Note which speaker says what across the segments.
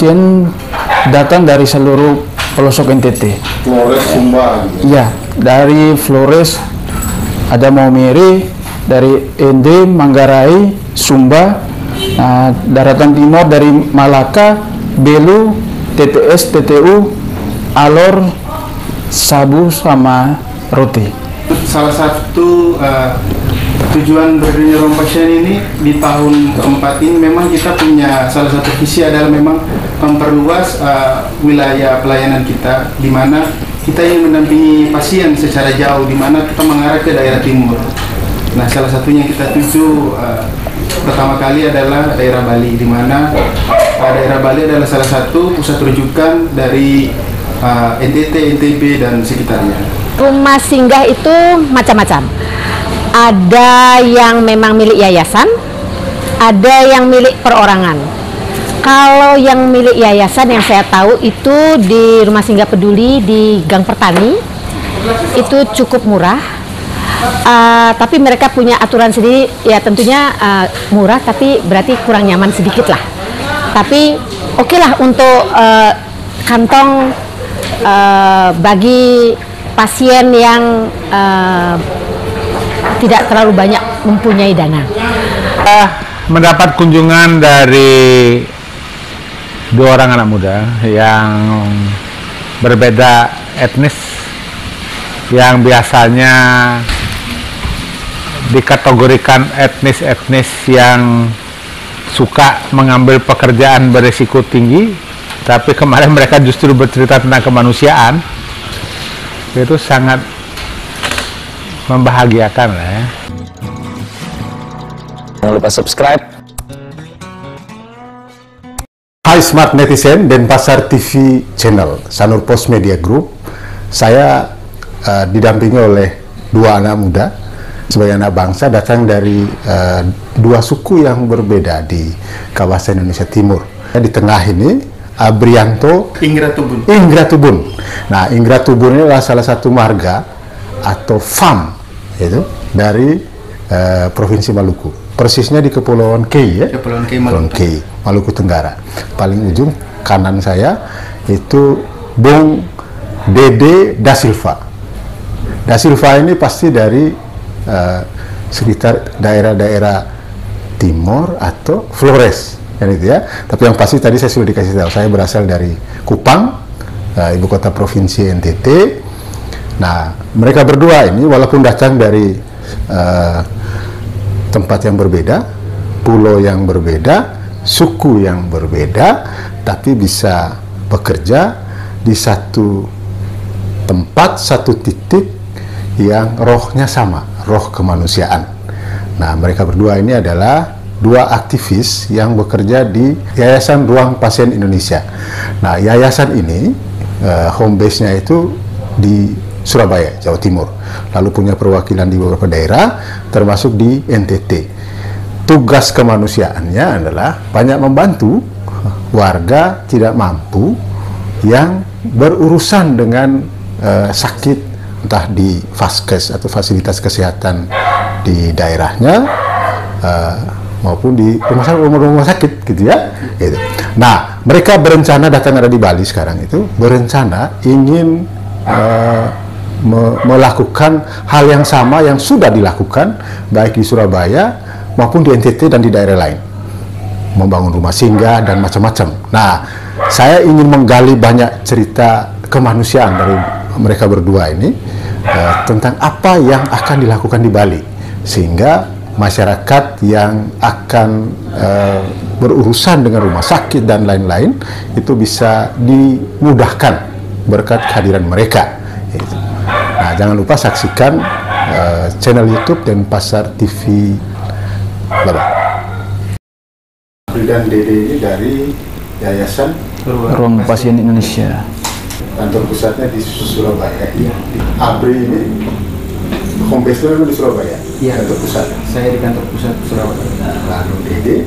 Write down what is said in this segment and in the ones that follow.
Speaker 1: pasien datang dari seluruh pelosok NTT.
Speaker 2: Flores, Sumba.
Speaker 1: Ya, dari Flores, ada Maumere, dari ND, Manggarai, Sumba, daratan timur dari Malaka, Belu, TTS, TTU, Alor, Sabu, sama Rote.
Speaker 3: Salah satu tujuan berdirinya Ruang Pasien ini di tahun keempat ini memang kita punya salah satu visi adalah memang memperluas wilayah pelayanan kita, di mana kita ingin mendampingi pasien secara jauh, di mana kita mengarah ke daerah timur. Nah, salah satunya yang kita tuju pertama kali adalah daerah Bali, di mana daerah Bali adalah salah satu pusat rujukan dari NTT, NTB, dan sekitarnya.
Speaker 4: Rumah singgah itu macam-macam. Ada yang memang milik yayasan, ada yang milik perorangan. Kalau yang milik yayasan yang saya tahu itu di Rumah Singgah Peduli di Gang Pertani, itu cukup murah. Tapi mereka punya aturan sendiri, ya tentunya murah, tapi berarti kurang nyaman sedikit lah. Tapi oke lah untuk kantong bagi pasien yang tidak terlalu banyak mempunyai dana.
Speaker 5: Mendapat kunjungan dari dua orang anak muda yang berbeda etnis, yang biasanya dikategorikan etnis-etnis yang suka mengambil pekerjaan berisiko tinggi, tapi kemarin mereka justru bercerita tentang kemanusiaan. Itu sangat membahagiakan lah ya.
Speaker 6: Jangan lupa subscribe.
Speaker 2: Hai Smart Netizen dan Pasar TV Channel Sanur Post Media Group. Saya didampingi oleh dua anak muda sebagai anak bangsa datang dari dua suku yang berbeda di kawasan Indonesia Timur. Di tengah ini Abrianto
Speaker 3: Ingratubun.
Speaker 2: Nah, Ingratubun ini adalah salah satu marga atau farm itu dari Provinsi Maluku. Persisnya di Kepulauan Kei, ya.
Speaker 3: Kepulauan Kei,
Speaker 2: Maluku Tenggara. Paling ujung kanan saya itu Bung Dede Da Silva. Da Silva ini pasti dari sekitar daerah-daerah timur atau Flores. Itu ya, tapi yang pasti tadi saya sudah dikasih tahu, saya berasal dari Kupang, ibu kota provinsi NTT. Nah, mereka berdua ini walaupun datang dari tempat yang berbeda, pulau yang berbeda, suku yang berbeda, tapi bisa bekerja di satu tempat, satu titik yang rohnya sama, roh kemanusiaan. Nah, mereka berdua ini adalah dua aktivis yang bekerja di Yayasan Ruang Pasien Indonesia. Nah, yayasan ini home base-nya itu di Surabaya, Jawa Timur. Lalu punya perwakilan di beberapa daerah, termasuk di NTT. Tugas kemanusiaannya adalah banyak membantu warga tidak mampu yang berurusan dengan sakit, entah di Vaskes atau fasilitas kesehatan di daerahnya, maupun di rumah sakit gitu ya. Gitu. Nah, mereka berencana datang ada di Bali sekarang itu, berencana ingin melakukan hal yang sama yang sudah dilakukan baik di Surabaya maupun di NTT dan di daerah lain, membangun rumah singgah dan macam-macam. Nah, saya ingin menggali banyak cerita kemanusiaan dari mereka berdua ini tentang apa yang akan dilakukan di Bali, sehingga masyarakat yang akan berurusan dengan rumah sakit dan lain-lain itu bisa dimudahkan berkat kehadiran mereka. Nah, jangan lupa saksikan channel YouTube dan Pasar TV. Dan Dede ini dari Yayasan
Speaker 1: Ruang Pasien Indonesia.
Speaker 2: Kantor pusatnya di Surabaya. Iya. Abri ini home base-nya di Surabaya.
Speaker 3: Iya.
Speaker 2: Kantor pusat.
Speaker 3: Saya di kantor pusat Surabaya.
Speaker 2: Lalu Dede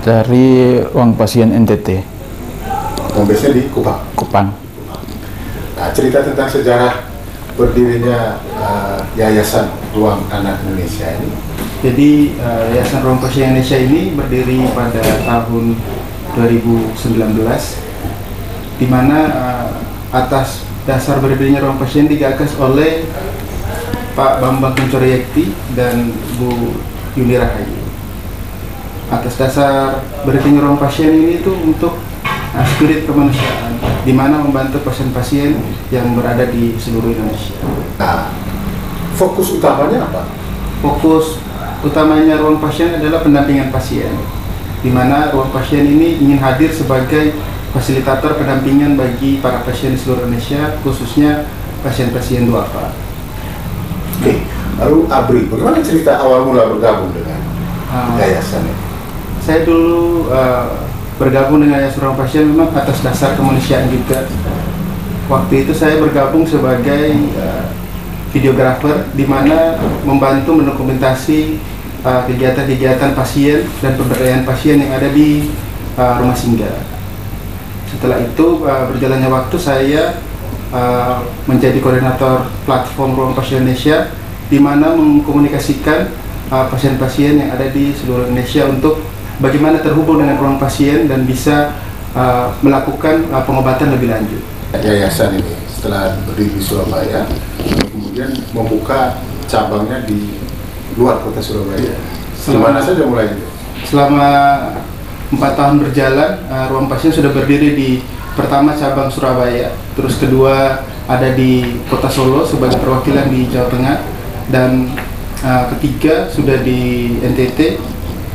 Speaker 1: Dari Ruang Pasien NTT.
Speaker 2: home base-nya di Kupang. Nah, cerita tentang sejarah berdirinya Yayasan Ruang Anak Indonesia ini.
Speaker 3: Jadi Yayasan Ruang Pasien Indonesia ini berdiri pada tahun 2019, di mana atas dasar berdirinya ruang pasien digagas oleh Pak Bambang Kencoryekti dan Bu Yuni Rahayu. Atas dasar berdirinya ruang pasien ini itu untuk spirit kemanusiaan, di mana membantu pasien-pasien yang berada di seluruh Indonesia.
Speaker 2: Nah, fokus utamanya apa?
Speaker 3: Fokus utamanya ruang pasien adalah pendampingan pasien, di mana ruang pasien ini ingin hadir sebagai fasilitator pendampingan bagi para pasien di seluruh Indonesia, khususnya pasien-pasien duafa.
Speaker 2: Oke, lalu Abri, bagaimana cerita awal mula bergabung dengan yayasan ini?
Speaker 3: Saya dulu bergabung dengan Yayasan Ruang Pasien memang atas dasar kemanusiaan juga. Waktu itu saya bergabung sebagai videografer, di mana membantu mendokumentasi kegiatan-kegiatan pasien dan pemberdayaan pasien yang ada di rumah singgah. Setelah itu berjalannya waktu saya menjadi koordinator platform Ruang Pasien Indonesia, di mana mengkomunikasikan pasien-pasien yang ada di seluruh Indonesia untuk bagaimana terhubung dengan ruang pasien dan bisa melakukan pengobatan lebih lanjut.
Speaker 2: Yayasan ini setelah berdiri di Surabaya, kemudian membuka cabangnya di luar kota Surabaya. Di mana saja mulai itu?
Speaker 3: Selama 4 tahun berjalan, ruang pasien sudah berdiri di pertama cabang Surabaya, terus kedua ada di kota Solo sebagai perwakilan di Jawa Tengah, dan ketiga sudah di NTT,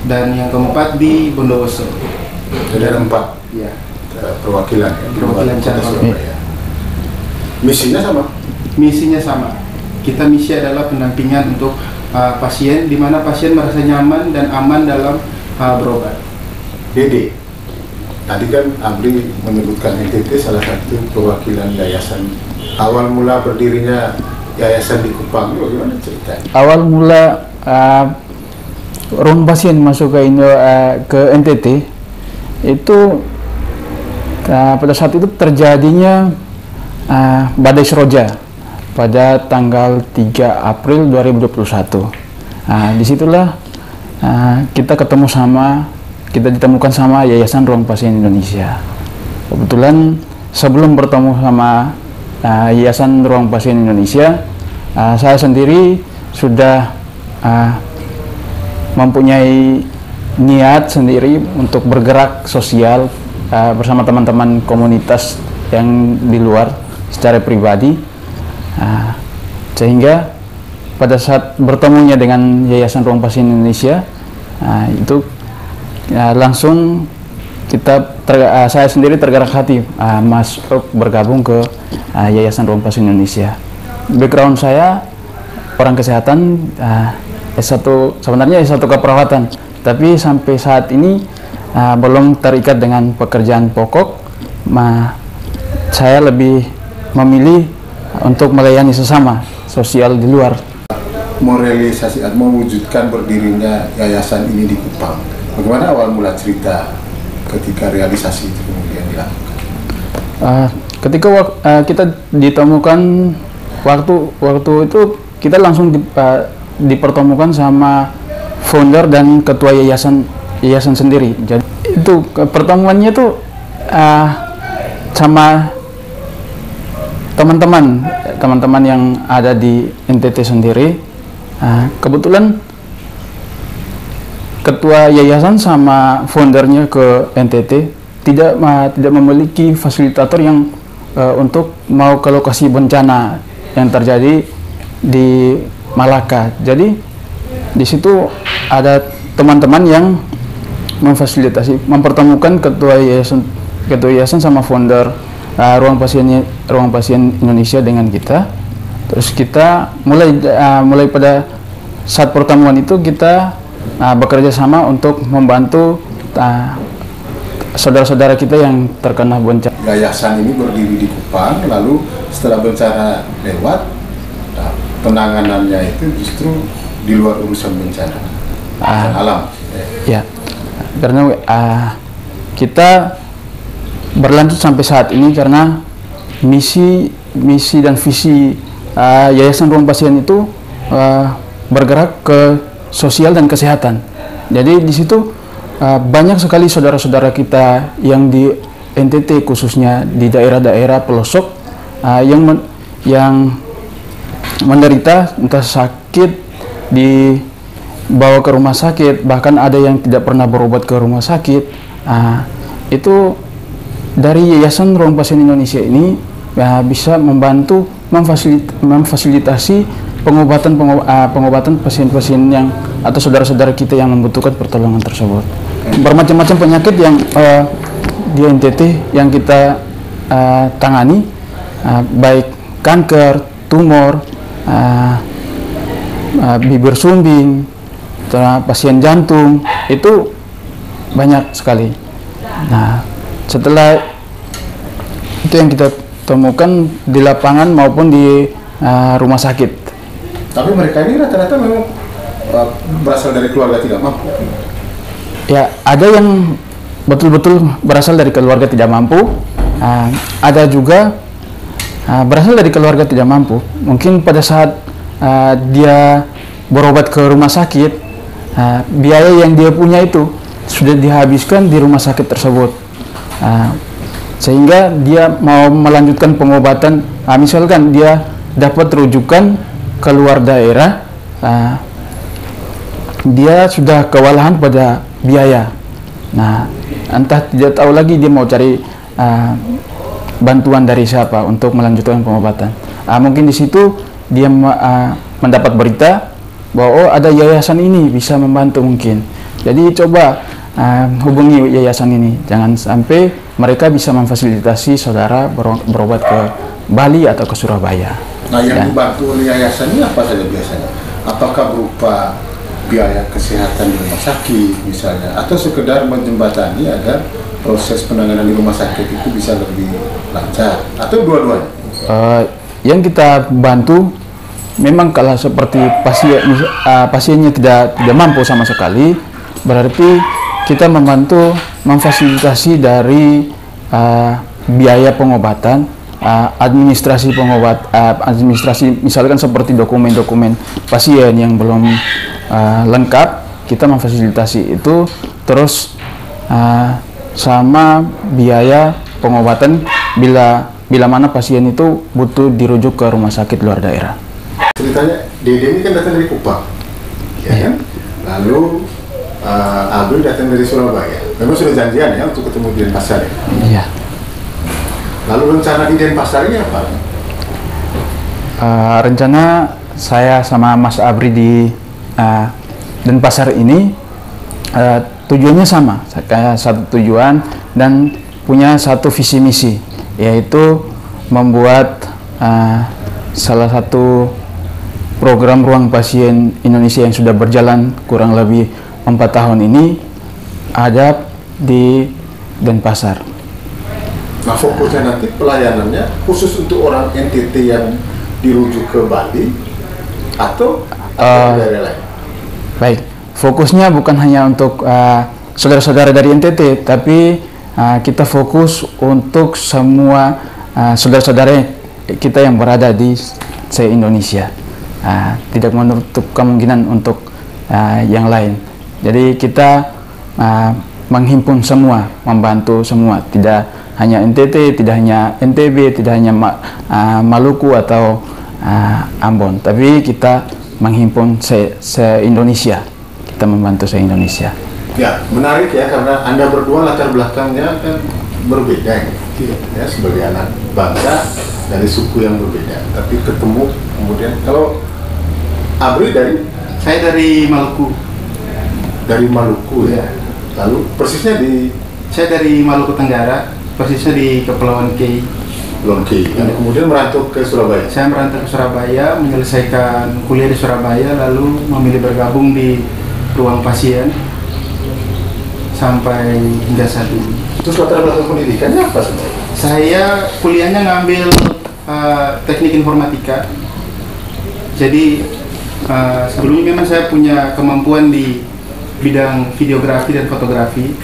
Speaker 3: dan yang keempat di Bondowoso.
Speaker 2: Jadi ada 4
Speaker 3: ya,
Speaker 2: perwakilan ya,
Speaker 3: perwakilan
Speaker 2: kota
Speaker 3: cabang.
Speaker 2: Surabaya. Misinya sama?
Speaker 3: Misinya sama. Kita misi adalah pendampingan untuk pasien, di mana pasien merasa nyaman dan aman dalam berobat.
Speaker 2: Dede, tadi kan Abri menyebutkan NTT salah satu perwakilan yayasan. Awal mula berdirinya yayasan di Kupang, bagaimana ceritanya?
Speaker 1: Awal mula ruang pasien masuk ke NTT itu pada saat itu terjadinya badai Seroja pada tanggal 3 April 2021. Disitulah kita ditemukan sama Yayasan Ruang Pasien Indonesia. Kebetulan sebelum bertemu sama Yayasan Ruang Pasien Indonesia, saya sendiri sudah mempunyai niat sendiri untuk bergerak sosial bersama teman-teman komunitas yang di luar secara pribadi, sehingga pada saat bertemunya dengan Yayasan Ruang Pasien Indonesia, itu langsung saya sendiri tergerak hati masuk bergabung ke Yayasan Ruang Pasien Indonesia. Background saya orang kesehatan, sebenarnya S1 keperawatan, tapi sampai saat ini belum terikat dengan pekerjaan pokok. Saya lebih memilih untuk melayani sesama sosial di luar.
Speaker 2: Merealisasi atau mewujudkan berdirinya yayasan ini di Kupang, bagaimana awal mula cerita ketika realisasi itu kemudian dilakukan?
Speaker 1: Ketika kita ditemukan waktu itu kita langsung dipertemukan sama founder dan ketua yayasan sendiri. Jadi itu pertemuannya tuh sama teman-teman yang ada di NTT sendiri. Kebetulan ketua yayasan sama foundernya ke NTT tidak memiliki fasilitator yang untuk mau ke lokasi bencana yang terjadi di Malaka. Jadi di situ ada teman-teman yang mempertemukan ketua yayasan sama founder ruang pasien Indonesia dengan kita. Terus kita mulai pada saat pertemuan itu kita bekerja sama untuk membantu saudara-saudara kita yang terkena bencana.
Speaker 2: Yayasan ini berdiri di Kupang, lalu setelah bencana lewat, penanganannya itu justru di luar urusan bencana alam.
Speaker 1: Ya, karena kita berlanjut sampai saat ini karena misi dan visi Yayasan Ruang Pasien itu bergerak ke sosial dan kesehatan. Jadi di situ banyak sekali saudara-saudara kita yang di NTT, khususnya di daerah-daerah pelosok, yang menderita entah sakit dibawa ke rumah sakit, bahkan ada yang tidak pernah berobat ke rumah sakit. Itu dari Yayasan Ruang Pasien Indonesia ini bisa membantu memfasilitasi pengobatan pasien-pasien yang atau saudara-saudara kita yang membutuhkan pertolongan tersebut. Bermacam-macam penyakit yang di NTT yang kita tangani, baik kanker, tumor, bibir sumbing, pasien jantung, itu banyak sekali. Nah, setelah itu yang kita temukan di lapangan maupun di rumah sakit.
Speaker 2: Tapi mereka ini rata-rata memang berasal dari keluarga tidak mampu.
Speaker 1: Ya, ada yang betul-betul berasal dari keluarga tidak mampu, ada juga berasal dari keluarga tidak mampu. Mungkin pada saat dia berobat ke rumah sakit, biaya yang dia punya itu sudah dihabiskan di rumah sakit tersebut, sehingga dia mau melanjutkan pengobatan. Misalkan dia dapat rujukan keluar daerah, dia sudah kewalahan pada biaya. Nah, entah tidak tahu lagi dia mau cari bantuan dari siapa untuk melanjutkan pengobatan. Mungkin di situ dia mendapat berita bahwa ada yayasan ini bisa membantu mungkin. Jadi coba hubungi yayasan ini. Jangan sampai mereka bisa memfasilitasi saudara berobat ke Bali atau ke Surabaya.
Speaker 2: Nah, yang dibantu oleh yayasan ini apa saja biasanya? Apakah berupa biaya kesehatan di rumah sakit misalnya, atau sekedar menjembatani agar proses penanganan di rumah sakit itu bisa lebih lancar, atau dua-duanya?
Speaker 1: Yang kita bantu memang kalau seperti pasiennya tidak mampu sama sekali, berarti kita membantu memfasilitasi dari biaya pengobatan, administrasi administrasi misalkan seperti dokumen-dokumen pasien yang belum lengkap, kita memfasilitasi itu, terus sama biaya pengobatan bila mana pasien itu butuh dirujuk ke rumah sakit luar daerah.
Speaker 2: Ceritanya Dede ini kan datang dari Kupang, ya kan? Lalu Abdul datang dari Surabaya. Memang sudah janjian ya untuk ketemu di Denpasar ya?
Speaker 1: Iya.
Speaker 2: Lalu rencana di Denpasar ini apa?
Speaker 1: Rencana saya sama Mas Abri di Denpasar ini tujuannya sama, satu tujuan dan punya satu visi misi, yaitu membuat salah satu program Ruang Pasien Indonesia yang sudah berjalan kurang lebih 4 tahun ini ada di Denpasar.
Speaker 2: Nah, fokusnya nanti pelayanannya khusus untuk orang NTT yang dirujuk ke Bali atau daerah lain?
Speaker 1: Baik, fokusnya bukan hanya untuk saudara-saudara dari NTT, tapi kita fokus untuk semua saudara-saudara kita yang berada di se-Indonesia. Tidak menutup kemungkinan untuk yang lain. Jadi kita menghimpun semua, membantu semua, tidak hanya NTT, tidak hanya NTB, tidak hanya Maluku atau Ambon, tapi kita menghimpun se-Indonesia. Kita membantu se-Indonesia.
Speaker 2: Ya, menarik ya, karena Anda berdua latar belakangnya kan berbeda ya, sebagai anak bangsa dari suku yang berbeda, tapi ketemu kemudian. Kalau Abri
Speaker 3: saya dari Maluku.
Speaker 2: Dari Maluku ya. Lalu persisnya
Speaker 3: saya dari Maluku Tenggara, persisnya di Kepulauan Kei.
Speaker 2: Dan kemudian merantau ke Surabaya.
Speaker 3: Saya merantau ke Surabaya, menyelesaikan kuliah di Surabaya, lalu memilih bergabung di Ruang Pasien sampai hingga saat ini.
Speaker 2: Terus latar belakang pendidikannya apa sebenarnya?
Speaker 3: Saya kuliahnya ngambil teknik informatika. Jadi sebelumnya memang saya punya kemampuan di bidang videografi dan fotografi.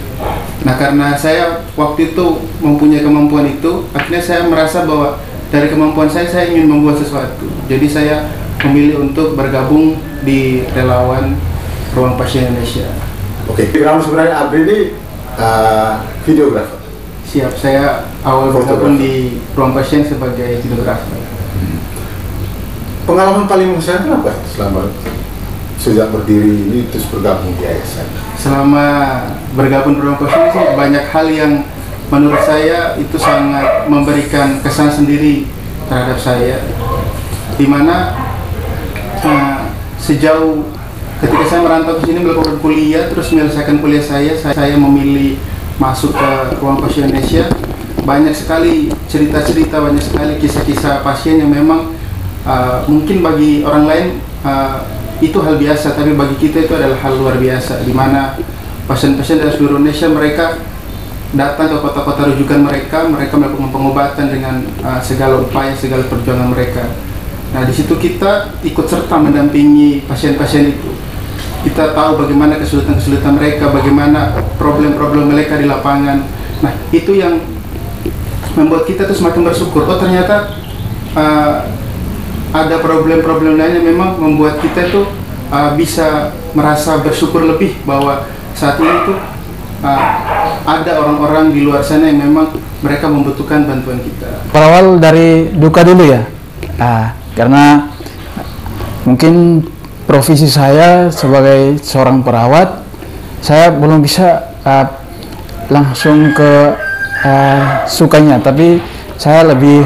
Speaker 3: Nah, karena saya waktu itu mempunyai kemampuan itu, akhirnya saya merasa bahwa dari kemampuan saya ingin membuat sesuatu. Jadi saya memilih untuk bergabung di relawan Ruang Pasien Indonesia.
Speaker 2: Oke, kamu sebenarnya Abri ini videografer.
Speaker 3: Siap, saya awal bergabung di ruang pasien sebagai videografer.
Speaker 2: Pengalaman paling mengesankan apa selama sejak berdiri ini terus bergabung di yayasan?
Speaker 3: Selama bergabung di ruang pasien sih banyak hal yang menurut saya itu sangat memberikan kesan sendiri terhadap saya, dimana sejauh ketika saya merantau ke sini melakukan kuliah, terus menyelesaikan kuliah saya memilih masuk ke ruang pasien Indonesia. Banyak sekali cerita-cerita, banyak sekali kisah-kisah pasien yang memang mungkin bagi orang lain itu hal biasa, tapi bagi kita itu adalah hal luar biasa, di mana pasien-pasien dari seluruh Indonesia mereka datang ke kota-kota rujukan mereka melakukan pengobatan dengan segala upaya, segala perjuangan mereka. Nah, di situ kita ikut serta mendampingi pasien-pasien itu. Kita tahu bagaimana kesulitan-kesulitan mereka, bagaimana problem-problem mereka di lapangan. Nah, itu yang membuat kita tuh semakin bersyukur. Oh, ternyata ada problem-problem lainnya memang membuat kita tuh bisa merasa bersyukur lebih bahwa saat ini tuh ada orang-orang di luar sana yang memang mereka membutuhkan bantuan kita.
Speaker 1: Berawal dari duka dulu ya, karena mungkin profesi saya sebagai seorang perawat, saya belum bisa langsung ke sukanya, tapi saya lebih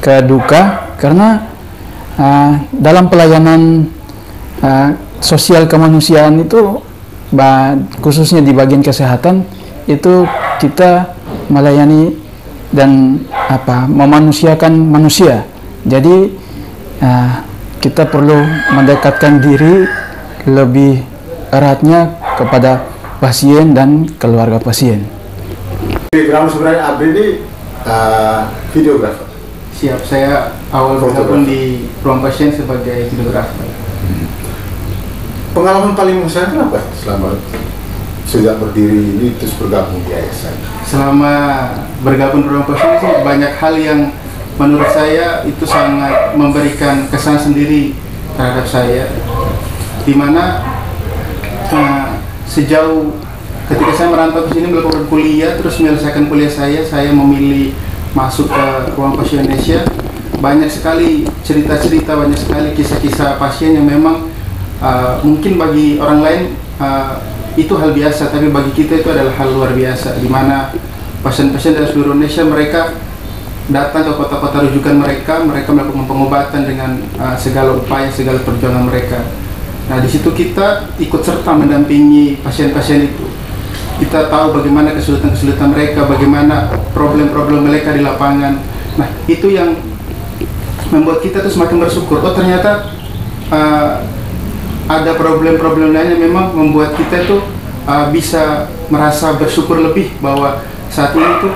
Speaker 1: ke duka karena dalam pelayanan sosial kemanusiaan itu, khususnya di bagian kesehatan itu kita melayani dan memanusiakan manusia. Jadi kita perlu mendekatkan diri lebih eratnya kepada pasien dan keluarga pasien.
Speaker 2: Kamu sebenarnya Abri ini videografer.
Speaker 3: Siap, saya awal bergabung di ruang pasien sebagai videografer.
Speaker 2: Pengalaman paling mengesankan apa selama sejak berdiri ini terus bergabung di yayasan?
Speaker 3: Selama bergabung di ruang pasien sih banyak hal yang menurut saya itu sangat memberikan kesan sendiri terhadap saya, dimana sejauh ketika saya merantau ke sini melakukan kuliah, terus menyelesaikan kuliah saya memilih masuk ke ruang pasien Indonesia. Banyak sekali cerita-cerita, banyak sekali kisah-kisah pasien yang memang mungkin bagi orang lain itu hal biasa, tapi bagi kita itu adalah hal luar biasa, di mana pasien-pasien dari seluruh Indonesia mereka datang ke kota-kota rujukan mereka melakukan pengobatan dengan segala upaya, segala perjuangan mereka. Nah, di situ kita ikut serta mendampingi pasien-pasien itu. Kita tahu bagaimana kesulitan-kesulitan mereka, bagaimana problem-problem mereka di lapangan. Nah, itu yang membuat kita tuh semakin bersyukur. Oh, ternyata ada problem-problem lainnya memang membuat kita tuh bisa merasa bersyukur lebih bahwa saat ini tuh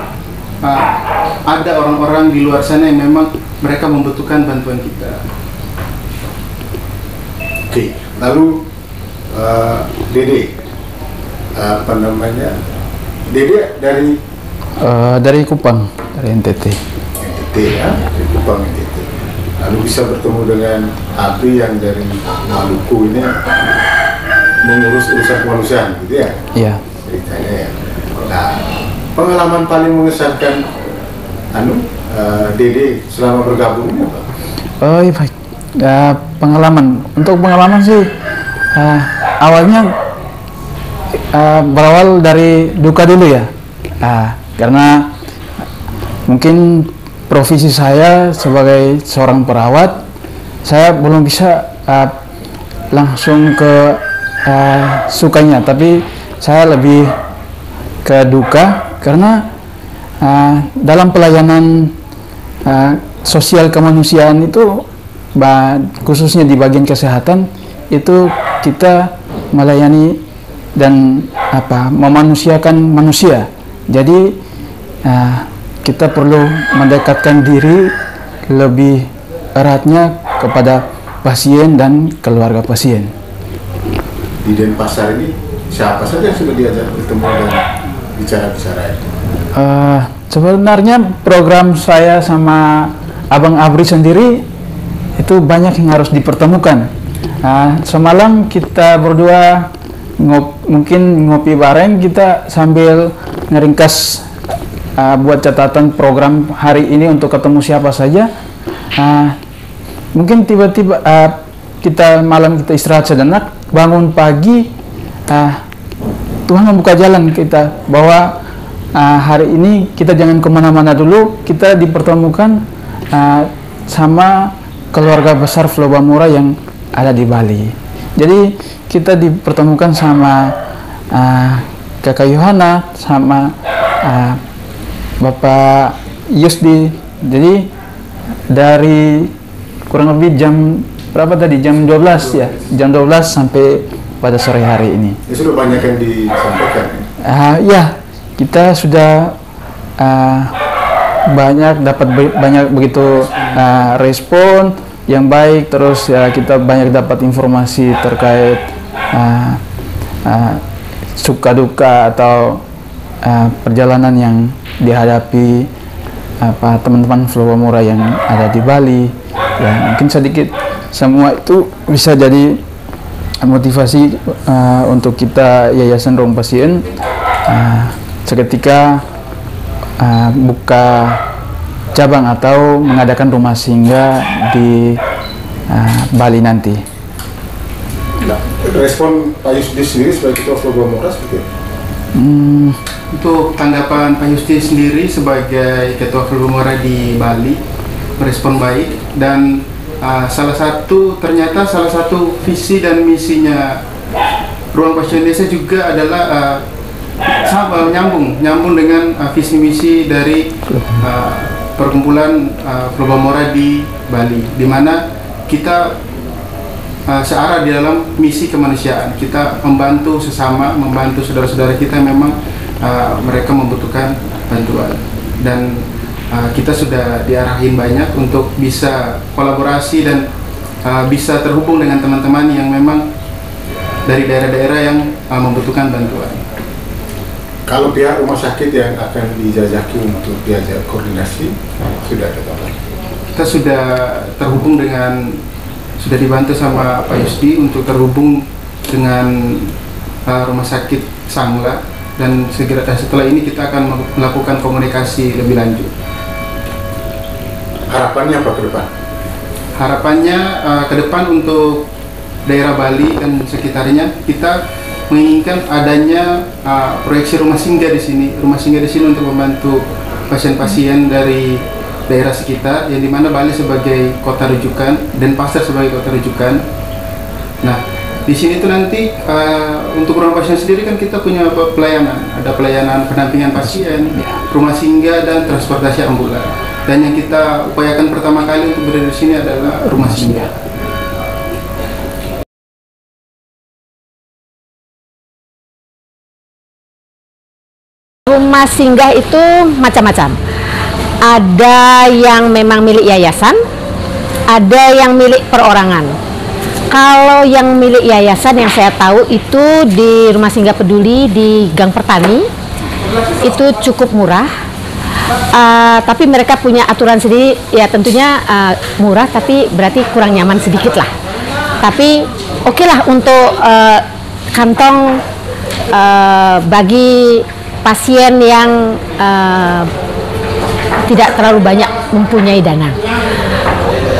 Speaker 3: ada orang-orang di luar sana yang memang mereka membutuhkan bantuan kita.
Speaker 2: Oke, lalu Dede, Dede
Speaker 1: dari Kupang, dari NTT.
Speaker 2: NTT ya, dari Kupang NTT. Lalu bisa bertemu dengan Abri yang dari Maluku ini mengurus urusan kemanusiaan, gitu ya?
Speaker 1: Iya.
Speaker 2: Ceritanya ya. Nah, pengalaman paling mengesankan Dede selama bergabung ini apa?
Speaker 1: Oh iya, baik. Untuk pengalaman sih awalnya berawal dari duka dulu ya, karena mungkin profesi saya sebagai seorang perawat, saya belum bisa langsung ke sukanya, tapi saya lebih ke duka karena dalam pelayanan sosial kemanusiaan itu, khususnya di bagian kesehatan itu kita melayani dan memanusiakan manusia. Jadi kita perlu mendekatkan diri lebih eratnya kepada pasien dan keluarga pasien.
Speaker 2: Di Denpasar ini siapa saja yang sudah diajak bertemu dan bicara-bicara itu?
Speaker 1: Sebenarnya program saya sama Abang Abri sendiri itu banyak yang harus dipertemukan. Semalam kita berdua mungkin ngopi bareng, kita sambil ngeringkas buat catatan program hari ini untuk ketemu siapa saja. Mungkin tiba-tiba kita istirahat sejenak, bangun pagi, Tuhan membuka jalan kita bahwa hari ini kita jangan kemana-mana dulu, kita dipertemukan sama keluarga besar Flow Bamura yang ada di Bali. Jadi kita dipertemukan sama Kakak Yohana, sama Bapak Yusdi. Jadi dari kurang lebih jam berapa tadi? Jam 12 ya, jam 12 sampai pada sore hari ini.
Speaker 2: Ya, sudah banyak yang disampaikan.
Speaker 1: Ya, kita sudah dapat banyak begitu respon yang baik, terus kita banyak dapat informasi terkait suka duka atau perjalanan yang dihadapi teman-teman Flow Bamura yang ada di Bali. Ya, mungkin sedikit semua itu bisa jadi motivasi untuk kita Yayasan Ruang Pasien seketika buka cabang atau mengadakan rumah singgah di Bali nanti.
Speaker 2: Nah, respon Pak Yusdi sendiri sebagai Ketua Flow Bamura seperti apa?
Speaker 3: Untuk tanggapan Pak Yusdi sendiri sebagai Ketua Flow Bamura di Bali, merespon baik, dan ternyata salah satu visi dan misinya Ruang Pasien Desa juga adalah nyambung dengan visi misi dari perkumpulan Flow Bamura di Bali, di mana kita searah di dalam misi kemanusiaan. Kita membantu sesama, membantu saudara-saudara kita yang memang mereka membutuhkan bantuan, dan kita sudah diarahin banyak untuk bisa kolaborasi dan bisa terhubung dengan teman-teman yang memang dari daerah-daerah yang membutuhkan bantuan.
Speaker 2: Kalau pihak rumah sakit yang akan dijajaki untuk diajak koordinasi, sudah ada kabar?
Speaker 3: Kita sudah terhubung sudah dibantu sama Pak Yusdi untuk terhubung dengan rumah sakit Sangla, dan setelah ini kita akan melakukan komunikasi lebih lanjut.
Speaker 2: Harapannya apa ke depan?
Speaker 3: Harapannya ke depan untuk daerah Bali dan sekitarnya, kita menginginkan adanya proyeksi rumah singgah di sini untuk membantu pasien-pasien dari daerah sekitar, yang dimana Bali sebagai kota rujukan dan Pasar sebagai kota rujukan. Nah, di sini tuh nanti untuk ruang pasien sendiri kan kita punya pelayanan, ada pelayanan pendampingan pasien, rumah singgah, dan transportasi ambulan. Dan yang kita upayakan pertama kali untuk berada di sini adalah rumah singgah.
Speaker 4: Rumah singgah itu macam-macam. Ada yang memang milik yayasan, ada yang milik perorangan. Kalau yang milik yayasan yang saya tahu itu di Rumah Singgah Peduli di Gang Pertani, itu cukup murah. Tapi mereka punya aturan sendiri, ya tentunya murah, tapi berarti kurang nyaman sedikit lah. Tapi oke lah untuk kantong bagi pasien yang tidak terlalu banyak mempunyai dana.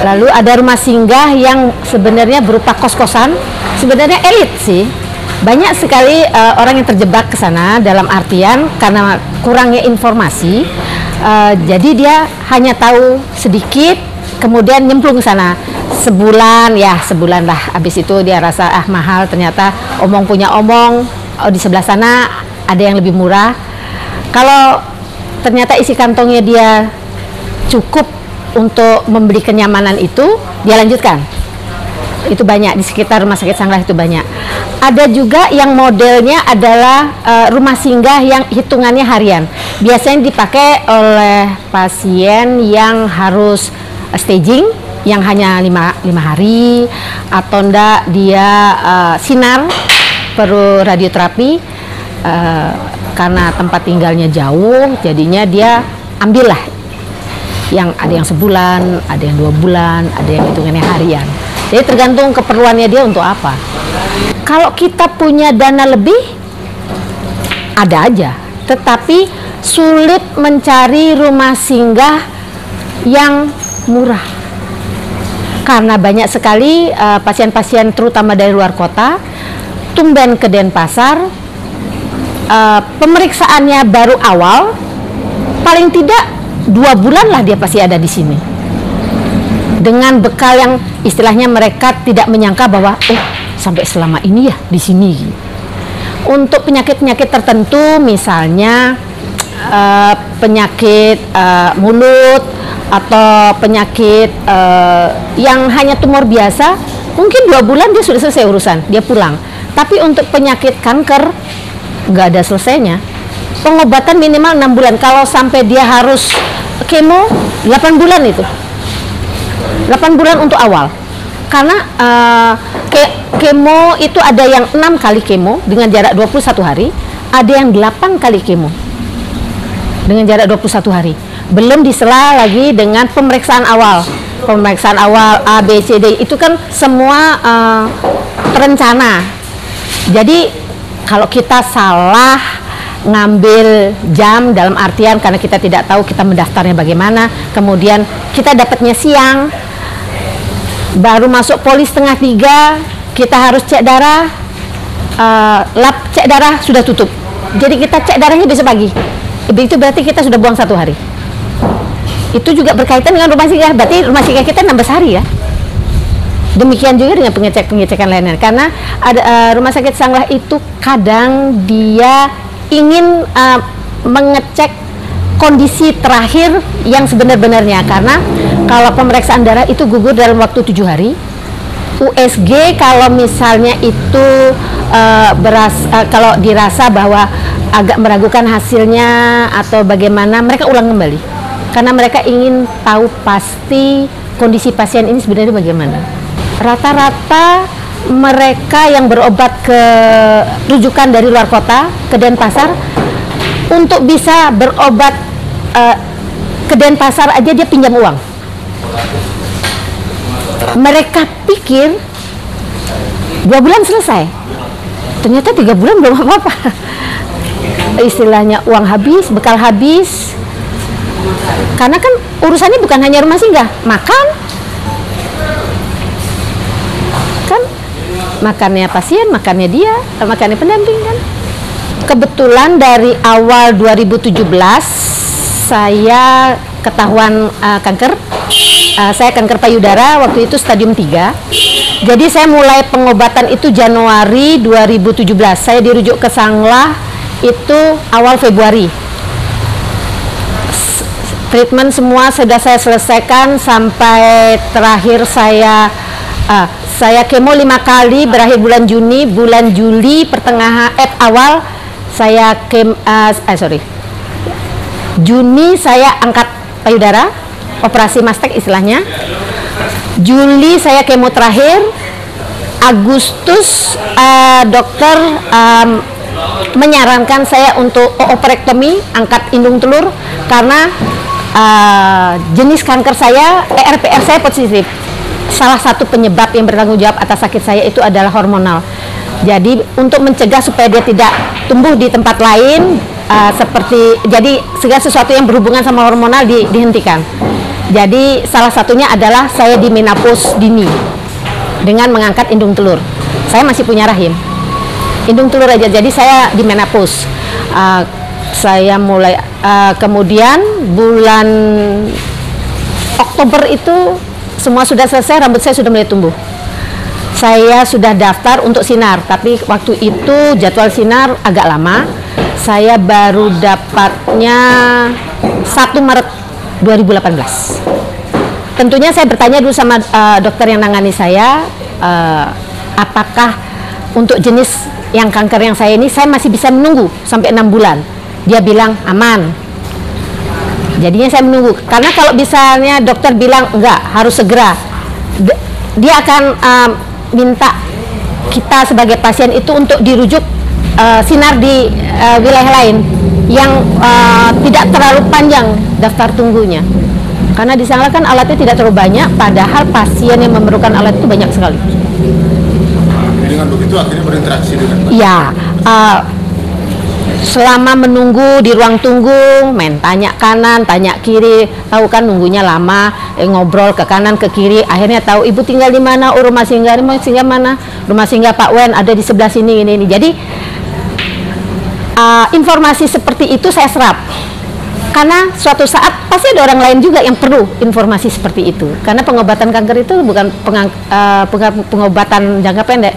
Speaker 4: Lalu ada rumah singgah yang sebenarnya berupa kos-kosan, sebenarnya elit sih. Banyak sekali orang yang terjebak ke sana dalam artian karena kurangnya informasi. Jadi dia hanya tahu sedikit, kemudian nyemplung ke sana. Sebulan lah, habis itu dia rasa mahal, ternyata omong punya omong, di sebelah sana ada yang lebih murah. Kalau ternyata isi kantongnya dia cukup untuk membeli kenyamanan itu, dia lanjutkan. Itu banyak di sekitar Rumah Sakit Sanglah, itu banyak. Ada juga yang modelnya adalah rumah singgah yang hitungannya harian. Biasanya dipakai oleh pasien yang harus staging, yang hanya 5 hari, atau enggak dia sinar, perlu radioterapi, karena tempat tinggalnya jauh, jadinya dia ambillah yang ada yang sebulan, ada yang 2 bulan, ada yang hitungannya harian. Jadi tergantung keperluannya dia untuk apa. Kalau kita punya dana lebih, ada aja, tetapi sulit mencari rumah singgah yang murah karena banyak sekali pasien-pasien terutama dari luar kota tumben ke Denpasar, pemeriksaannya baru awal, paling tidak 2 bulan lah dia pasti ada di sini dengan bekal yang istilahnya mereka tidak menyangka bahwa sampai selama ini ya di sini. Untuk penyakit-penyakit tertentu, misalnya penyakit mulut atau penyakit yang hanya tumor biasa, mungkin 2 bulan dia sudah selesai urusan, dia pulang. Tapi untuk penyakit kanker nggak ada selesainya. Pengobatan minimal 6 bulan. Kalau sampai dia harus kemo 8 bulan itu. 8 bulan untuk awal. Karena kemo itu ada yang 6 kali kemo dengan jarak 21 hari, ada yang 8 kali kemo dengan jarak 21 hari. Belum disela lagi dengan pemeriksaan awal. Pemeriksaan awal A, B, C, D itu kan semua terencana. Jadi kalau kita salah ngambil jam dalam artian karena kita tidak tahu kita mendaftarnya bagaimana, kemudian kita dapatnya siang, baru masuk poli 2:30, kita harus cek darah, lab cek darah sudah tutup. Jadi kita cek darahnya besok pagi. Itu berarti kita sudah buang 1 hari. Itu juga berkaitan dengan rumah singgah, berarti rumah singgah kita 16 hari ya. Demikian juga dengan pengecekan lainnya. Karena ada rumah sakit Sanglah itu kadang dia ingin mengecek kondisi terakhir yang sebenar-benarnya, karena kalau pemeriksaan darah itu gugur dalam waktu 7 hari. USG kalau misalnya itu kalau dirasa bahwa agak meragukan hasilnya atau bagaimana, mereka ulang kembali karena mereka ingin tahu pasti kondisi pasien ini sebenarnya bagaimana. Rata-rata mereka yang berobat ke rujukan dari luar kota ke Denpasar, untuk bisa berobat ke Denpasar aja dia pinjam uang. Mereka pikir 2 bulan selesai, ternyata 3 bulan belum apa-apa. Istilahnya uang habis, bekal habis. Karena kan urusannya bukan hanya rumah singgah, makan, kan makannya pasien, makannya dia, makannya pendamping kan. Kebetulan dari awal 2017 saya ketahuan kanker. Saya kanker payudara, waktu itu stadium 3. Jadi saya mulai pengobatan itu Januari 2017. Saya dirujuk ke Sanglah itu awal Februari. Treatment semua sudah saya selesaikan sampai terakhir saya kemo 5 kali, berakhir bulan Juni. Bulan Juli pertengahan awal saya Juni saya angkat payudara, operasi mastek istilahnya. Juli saya kemo terakhir. Agustus dokter menyarankan saya untuk ooprektomi, angkat indung telur, karena jenis kanker saya, ERPR saya positif. Salah satu penyebab yang bertanggung jawab atas sakit saya itu adalah hormonal. Jadi untuk mencegah supaya dia tidak tumbuh di tempat lain, jadi segala sesuatu yang berhubungan sama hormonal dihentikan. Jadi salah satunya adalah saya di menopause dini dengan mengangkat indung telur. Saya masih punya rahim, indung telur aja. Jadi saya di menopause. Saya mulai kemudian bulan Oktober itu semua sudah selesai, rambut saya sudah mulai tumbuh. Saya sudah daftar untuk sinar, tapi waktu itu jadwal sinar agak lama. Saya baru dapatnya 1 Maret 2018. Tentunya saya bertanya dulu sama dokter yang nangani saya, apakah untuk jenis yang kanker yang saya ini saya masih bisa menunggu sampai 6 bulan. Dia bilang aman. Jadinya saya menunggu, karena kalau misalnya dokter bilang enggak, harus segera, dia akan minta kita sebagai pasien itu untuk dirujuk sinar di wilayah lain yang tidak terlalu panjang daftar tunggunya. Karena di sana kan alatnya tidak terlalu banyak, padahal pasien yang memerlukan alat itu banyak sekali.
Speaker 3: Jadi
Speaker 2: dengan begitu akhirnya berinteraksi dengan
Speaker 4: Ya, selama menunggu di ruang tunggu, main tanya kanan, tanya kiri, tahu kan nunggunya lama, ngobrol ke kanan ke kiri, akhirnya tahu ibu tinggal di mana, oh rumah singgah mana, rumah singgah Pak Wen ada di sebelah sini ini. Jadi informasi seperti itu saya serap, karena suatu saat pasti ada orang lain juga yang perlu informasi seperti itu, karena pengobatan kanker itu bukan pengobatan jangka pendek,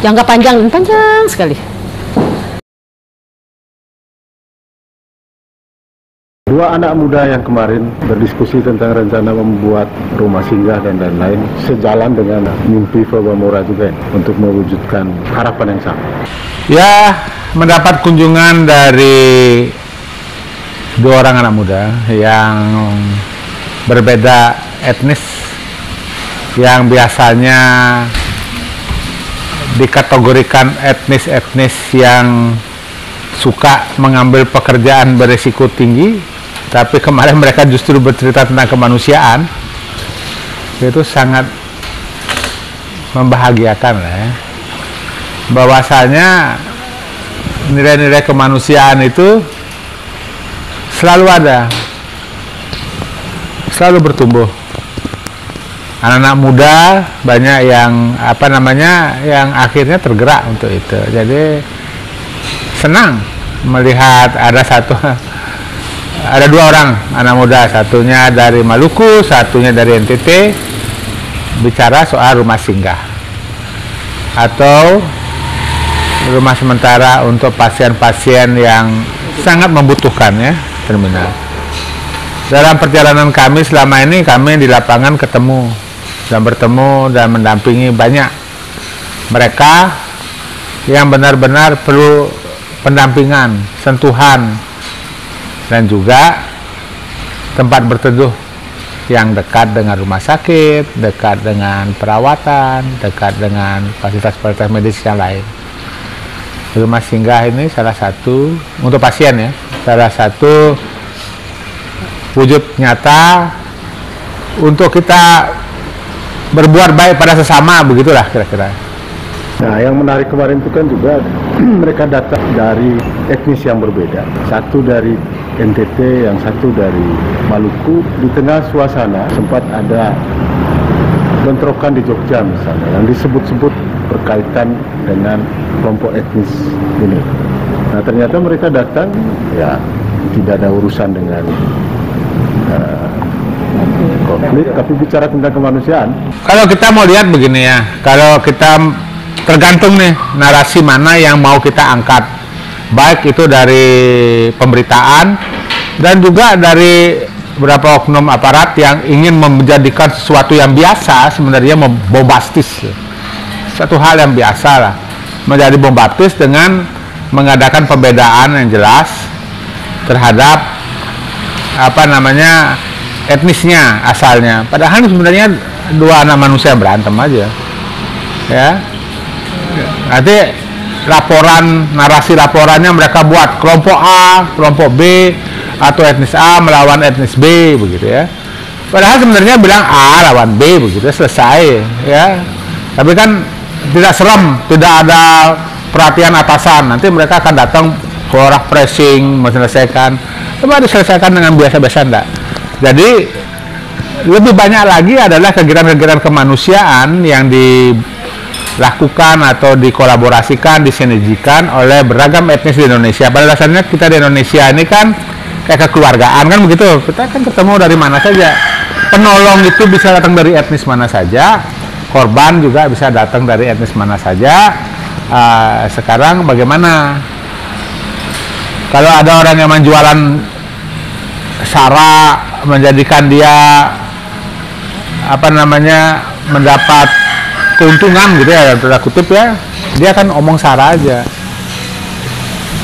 Speaker 4: jangka panjang dan panjang sekali.
Speaker 2: Dua anak muda yang kemarin berdiskusi tentang rencana membuat rumah singgah dan lain-lain sejalan dengan mimpi Fobamora juga untuk mewujudkan harapan yang sama.
Speaker 5: Ya, mendapat kunjungan dari dua orang anak muda yang berbeda etnis, yang biasanya dikategorikan etnis-etnis yang suka mengambil pekerjaan beresiko tinggi, tapi kemarin mereka justru bercerita tentang kemanusiaan. Itu sangat membahagiakan lah ya. Bahwasanya nilai-nilai kemanusiaan itu selalu ada, selalu bertumbuh. Anak-anak muda banyak yang yang akhirnya tergerak untuk itu. Jadi senang melihat ada dua orang anak muda, satunya dari Maluku, satunya dari NTT, bicara soal rumah singgah atau rumah sementara untuk pasien-pasien yang sangat membutuhkan ya, terminal. Dalam perjalanan kami selama ini, kami di lapangan bertemu dan mendampingi banyak mereka yang benar-benar perlu pendampingan, sentuhan, dan juga tempat berteduh yang dekat dengan rumah sakit, dekat dengan perawatan, dekat dengan fasilitas-fasilitas medis yang lain. Rumah singgah ini salah satu untuk pasien ya, salah satu wujud nyata untuk kita berbuat baik pada sesama, begitulah kira-kira.
Speaker 2: Nah, yang menarik kemarin itu kan juga mereka datang dari etnis yang berbeda. Satu dari NTT, yang satu dari Maluku. Di tengah suasana sempat ada bentrokan di Jogja misalnya, yang disebut-sebut berkaitan dengan kelompok etnis ini. Nah, ternyata mereka datang, ya tidak ada urusan dengan konflik, tapi bicara tentang kemanusiaan.
Speaker 5: Kalau kita mau lihat begini ya, kalau kita tergantung nih narasi mana yang mau kita angkat, baik itu dari pemberitaan dan juga dari beberapa oknum aparat yang ingin menjadikan sesuatu yang biasa sebenarnya bombastis, satu hal yang biasa lah, menjadi bombastis dengan mengadakan pembedaan yang jelas terhadap etnisnya asalnya, padahal sebenarnya dua anak manusia berantem aja ya. Nanti narasi laporannya mereka buat kelompok A, kelompok B, atau etnis A melawan etnis B, begitu ya. Padahal sebenarnya bilang A lawan B, begitu selesai ya. Tapi kan tidak serem, tidak ada perhatian atasan. Nanti mereka akan datang orang pressing menyelesaikan. Coba diselesaikan dengan biasa-biasa enggak. Jadi lebih banyak lagi adalah kegiatan-kegiatan kemanusiaan yang dilakukan atau dikolaborasikan, disinergikan oleh beragam etnis di Indonesia. Pada dasarnya kita di Indonesia ini kan kayak kekeluargaan kan begitu. Kita kan ketemu dari mana saja. Penolong itu bisa datang dari etnis mana saja. Korban juga bisa datang dari etnis mana saja. Sekarang bagaimana? Kalau ada orang yang menjualan sara, menjadikan dia mendapat keuntungan gitu ya, tanda kutip ya, dia kan omong sara aja.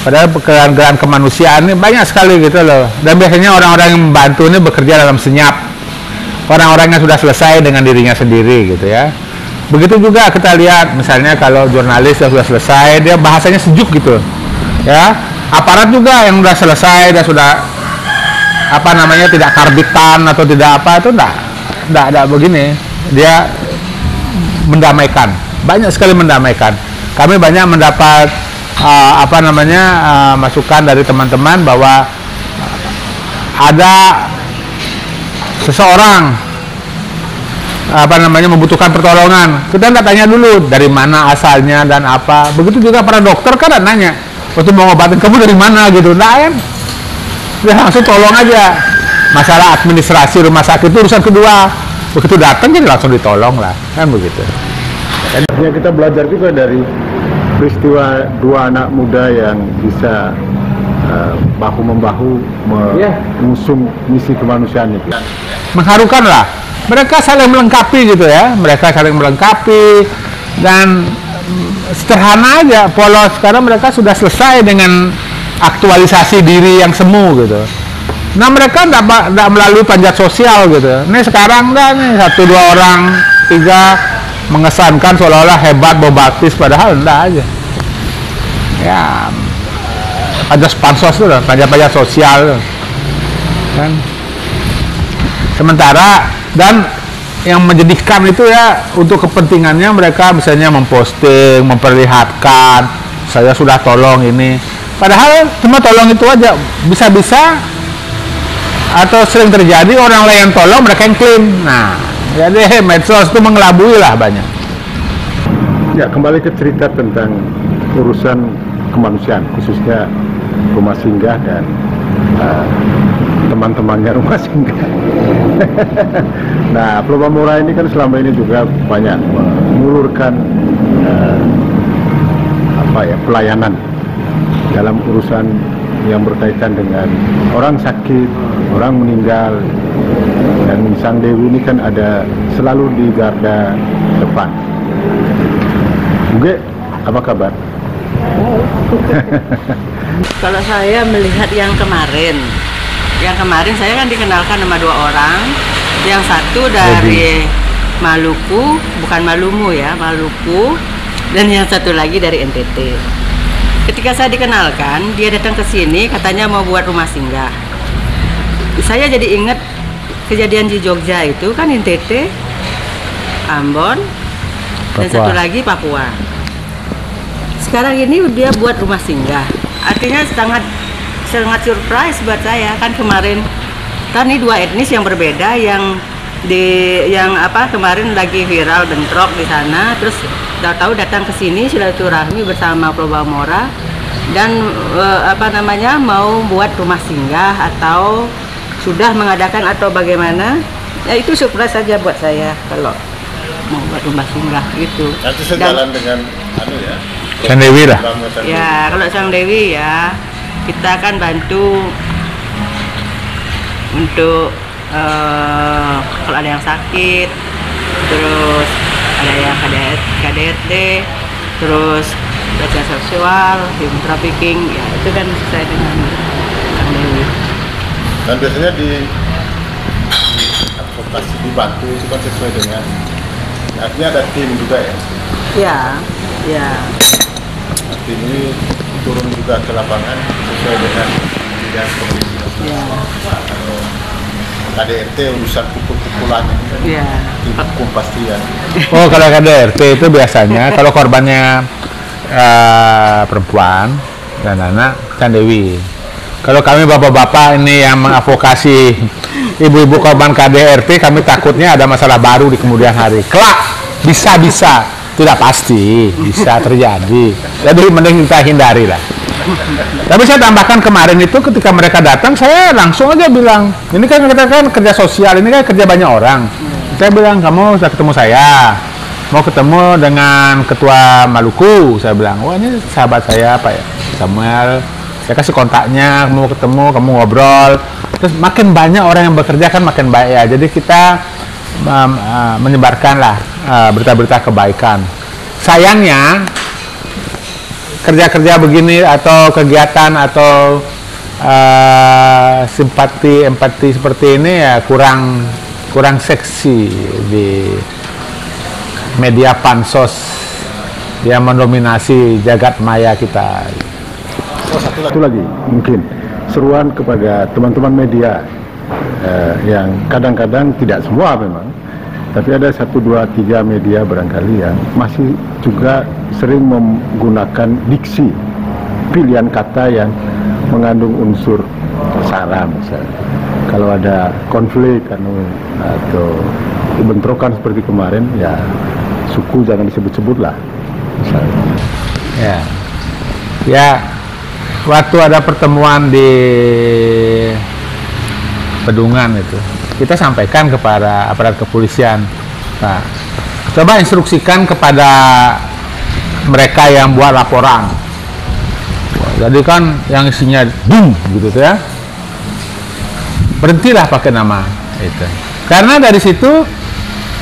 Speaker 5: Padahal pekerjaan kemanusiaan ini banyak sekali gitu loh. Dan biasanya orang-orang yang membantu ini bekerja dalam senyap. Orang-orang yang sudah selesai dengan dirinya sendiri gitu ya. Begitu juga kita lihat misalnya kalau jurnalis yang sudah selesai, dia bahasanya sejuk gitu ya. Aparat juga yang sudah selesai, dia sudah tidak karbitan atau tidak apa, itu enggak begini. Dia mendamaikan, banyak sekali mendamaikan. kami banyak mendapat masukan dari teman-teman bahwa ada seseorang membutuhkan pertolongan. Kita nggak tanya dulu dari mana asalnya dan apa. Begitu juga para dokter kan nanya, waktu mau ngobatin kamu dari mana gitu, nah kan, udah langsung tolong aja. Masalah administrasi rumah sakit itu urusan kedua. Begitu datang jadi langsung ditolong lah, kan begitu.
Speaker 2: Akhirnya kita belajar juga dari peristiwa dua anak muda yang bisa bahu-membahu mengusung misi kemanusiaan itu.
Speaker 5: Mengharukan lah. Mereka saling melengkapi gitu ya. Mereka saling melengkapi dan sederhana aja. Polos sekarang mereka sudah selesai dengan aktualisasi diri yang semu gitu. Nah mereka tidak melalui panjat sosial gitu. Ini sekarang nih 1, 2 orang, 3 mengesankan seolah-olah hebat bombastis, padahal enggak aja. Ya pajak pansos tuh, pajak sosial kan. Sementara dan yang menjadikan itu ya untuk kepentingannya mereka misalnya memposting, memperlihatkan saya sudah tolong ini. Padahal cuma tolong itu aja, bisa-bisa atau sering terjadi orang lain yang tolong mereka yang klaim. Nah, jadi medsos itu mengelabui lah banyak.
Speaker 2: Ya, kembali ke cerita tentang urusan kemanusiaan, khususnya rumah singgah dan teman-temannya rumah singgah. Nah, Pulau Murah ini kan selama ini juga banyak mengulurkan pelayanan dalam urusan yang berkaitan dengan orang sakit, orang meninggal, dan Sang Dewi ini kan ada selalu di garda depan. Uge, apa kabar?
Speaker 6: Kalau saya melihat yang kemarin saya kan dikenalkan sama 2 orang. Yang satu dari Maluku, bukan Malumu ya, Maluku, dan yang satu lagi dari NTT. Ketika saya dikenalkan, dia datang ke sini katanya mau buat rumah singgah. Saya jadi ingat kejadian di Jogja itu kan NTT, Ambon, dan satu lagi Papua. Sekarang ini dia buat rumah singgah. Artinya sangat surprise buat saya. Kan kemarin kan ini 2 etnis yang berbeda yang kemarin lagi viral bentrok di sana, terus tahu datang ke sini silaturahmi bersama Pulau Mora dan mau buat rumah singgah atau sudah mengadakan atau bagaimana. Ya itu surprise saja buat saya kalau mau buat rumah singgah gitu.
Speaker 2: Nanti sejalan dengan
Speaker 5: Sang Dewi lah.
Speaker 6: Ya, kalau Sang Dewi ya kita akan bantu untuk kalau ada yang sakit, terus ada yang KDRT, terus pelecehan seksual, human trafficking, ya itu kan sesuai dengan Sang Dewi.
Speaker 2: Dan biasanya di advokasi dibantu itu kan sesuai dengan, artinya ada tim juga ya?
Speaker 6: Ya.
Speaker 2: Tim ini turun juga ke lapangan sesuai dengan bidang komunikasi.
Speaker 6: Ya.
Speaker 2: KDRT urusan pukul-pukulan, hukum pastian.
Speaker 5: Oh, kalau KDRT itu biasanya kalau korbannya perempuan dan anak, Sang Dewi. Kalau kami bapak-bapak ini yang mengadvokasi ibu-ibu korban KDRT, kami takutnya ada masalah baru di kemudian hari. Kelak bisa, tidak pasti bisa terjadi. Jadi mending kita hindari lah. Tapi saya tambahkan kemarin itu ketika mereka datang, saya langsung aja bilang, ini kan kita kan kerja sosial, ini kan kerja banyak orang. Saya bilang, kamu sudah ketemu saya, mau ketemu dengan ketua Maluku. Saya bilang, wah ini sahabat saya Pak Samuel. Saya kasih kontaknya, mau ketemu, kamu ngobrol. Terus makin banyak orang yang bekerja kan makin baik ya. Jadi kita menyebarkan lah berita-berita kebaikan. Sayangnya kerja-kerja begini atau kegiatan atau simpati, empati seperti ini ya kurang seksi di media pansos yang mendominasi jagat maya kita.
Speaker 2: Satu lagi mungkin seruan kepada teman-teman media yang kadang-kadang tidak semua memang Tapi ada 1, 2, 3 media barangkali yang masih juga sering menggunakan diksi, pilihan kata yang mengandung unsur sara misalnya. Kalau ada konflik atau bentrokan seperti kemarin, ya suku jangan disebut-sebut lah misalnya.
Speaker 5: Ya, waktu ada pertemuan di Pedungan itu, kita sampaikan kepada aparat kepolisian, nah, coba instruksikan kepada mereka yang buat laporan. Jadi kan yang isinya boom gitu ya, berhentilah pakai nama itu. Karena dari situ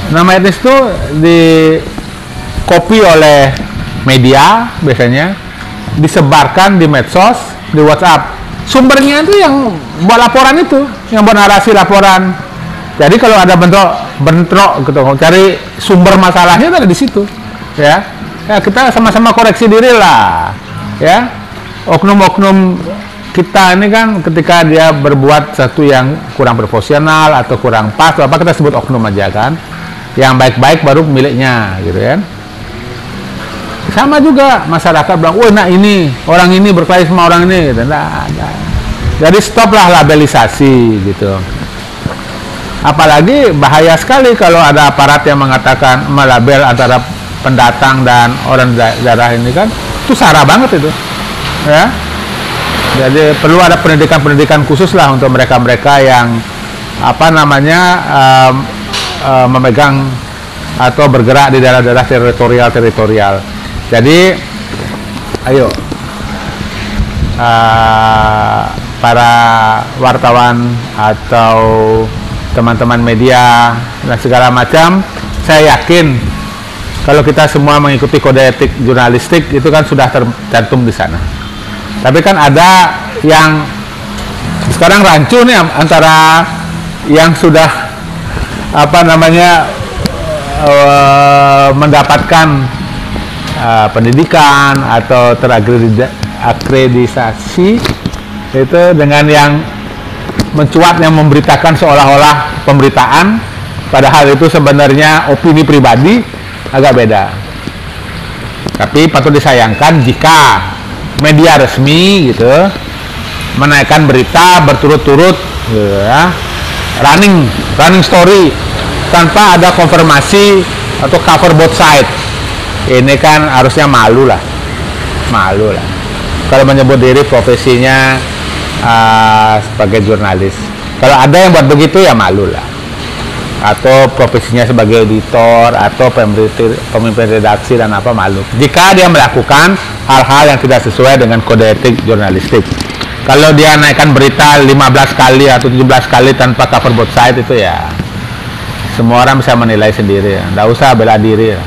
Speaker 5: nama etnis itu di copy oleh media biasanya, disebarkan di medsos, di WhatsApp. Sumbernya itu yang buat laporan itu, yang buat narasi laporan. Jadi kalau ada bentrok gitu, cari sumber masalahnya itu ada di situ, ya. Ya kita sama-sama koreksi diri lah, ya. Oknum-oknum kita ini kan ketika dia berbuat satu yang kurang profesional atau kurang pas, apa kita sebut oknum aja kan. Yang baik-baik baru miliknya, gitu kan. Sama juga masyarakat bilang, "Oh, nah ini orang ini berkelahi sama orang ini," gitu. Nah. Jadi stoplah labelisasi gitu. Apalagi bahaya sekali kalau ada aparat yang mengatakan melabel antara pendatang dan orang daerah ini kan, itu sara banget itu, ya. Jadi perlu ada pendidikan khusus lah untuk mereka-mereka yang memegang atau bergerak di daerah-daerah teritorial. Jadi, ayo para wartawan atau teman-teman media dan segala macam, saya yakin kalau kita semua mengikuti kode etik jurnalistik itu kan sudah tercantum di sana. Tapi kan ada yang sekarang rancu nih antara yang sudah mendapatkan pendidikan atau terakreditasi itu dengan yang mencuat, yang memberitakan seolah-olah pemberitaan, padahal itu sebenarnya opini pribadi, agak beda. Tapi patut disayangkan jika media resmi gitu menaikkan berita berturut-turut ya, running story tanpa ada konfirmasi atau cover both side. Ini kan harusnya malu lah kalau menyebut diri profesinya sebagai jurnalis. Kalau ada yang buat begitu ya malu lah, atau profesinya sebagai editor atau pemimpin redaksi dan apa, malu jika dia melakukan hal-hal yang tidak sesuai dengan kode etik jurnalistik. Kalau dia naikkan berita 15 kali atau 17 kali tanpa cover both side, itu ya semua orang bisa menilai sendiri, nggak usah bela diri.